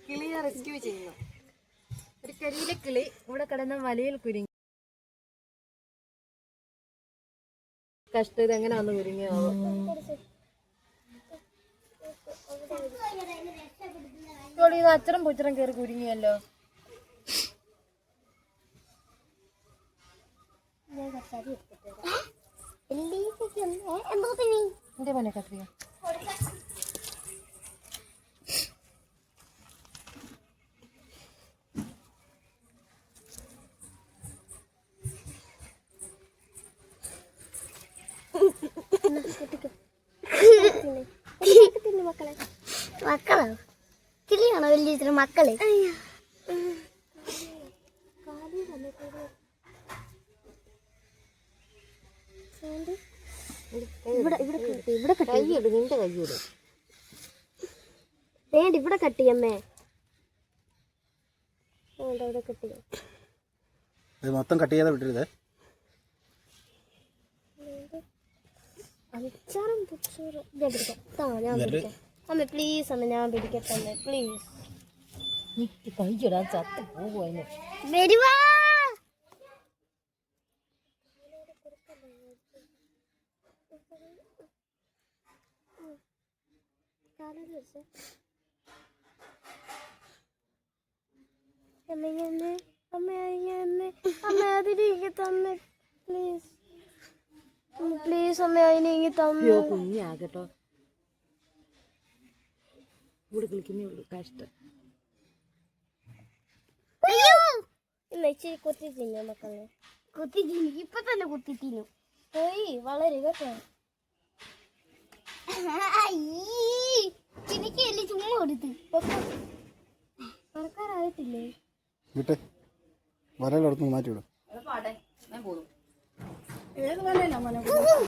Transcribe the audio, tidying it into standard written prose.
കിളിയെ റെസ്ക്യൂ ചെയ്യുന്നു. ഒരു കരിയിലെ കിളി ഇവിടെ കിടന്ന വലയിൽ കുരുങ്ങി. കഷ്ടം, ഇതെങ്ങനെ വന്ന് കുരുങ്ങിയാവോ? ഇത് അച്ചറും പുച്ചറും കയറി കുരുങ്ങിയല്ലോ. എന്റെ മോനെ കത്തിയ മക്കളോ? കിളിയാണോ വലിയ ഇത്ര മക്കള്? ഇവിടെ കൈയിട്, നിന്റെ കൈയിട്. വേണ്ട, ഇവിടെ കട്ടിയമ്മേ. ഇവിടെ കട്ടി. മൊത്തം കട്ട് ചെയ്യാതെ വിട്ടരുത്. അച്ചാറും പുച്ചാറും ഞാൻ പിടിക്കാം. ഞാൻ പിടിക്കാം അമ്മ, പ്ലീസ് അമ്മ, ഞാൻ പിടിക്കട്ടെ അമ്മ, പ്ലീസ്. കൈയിടാൻ ചത്ത് പോകുന്നു. വരുവാ. അമ്മ അതിലേക്ക് തന്നെ പ്ലീസ്. പ്ലീസ് അമ്മ, അതിനെങ്കിൽ തമ്മോ. കുഞ്ഞാകട്ടോ, ഇവിടെ കളിക്കുന്നേ ഉള്ളൂ. കഷ്ടം. ഇല്ല, ഇച്ചിരി കുത്തി തിന്നു മക്കളെ. കുത്തി തിന്നു, ഇപ്പൊ തന്നെ കുത്തി തിന്നു. പോയി വളരെ കേട്ടോ. എനിക്ക് എല്ലാം ചുമ്മാ കൊടുത്ത് പറക്കാറായിട്ടില്ലേ? വിട്ടെ, വരലെടുത്ത് മാറ്റി വിടും. പാടെ ഞാൻ പോകുന്നു. ഏത് വലയില്ല മോനെ?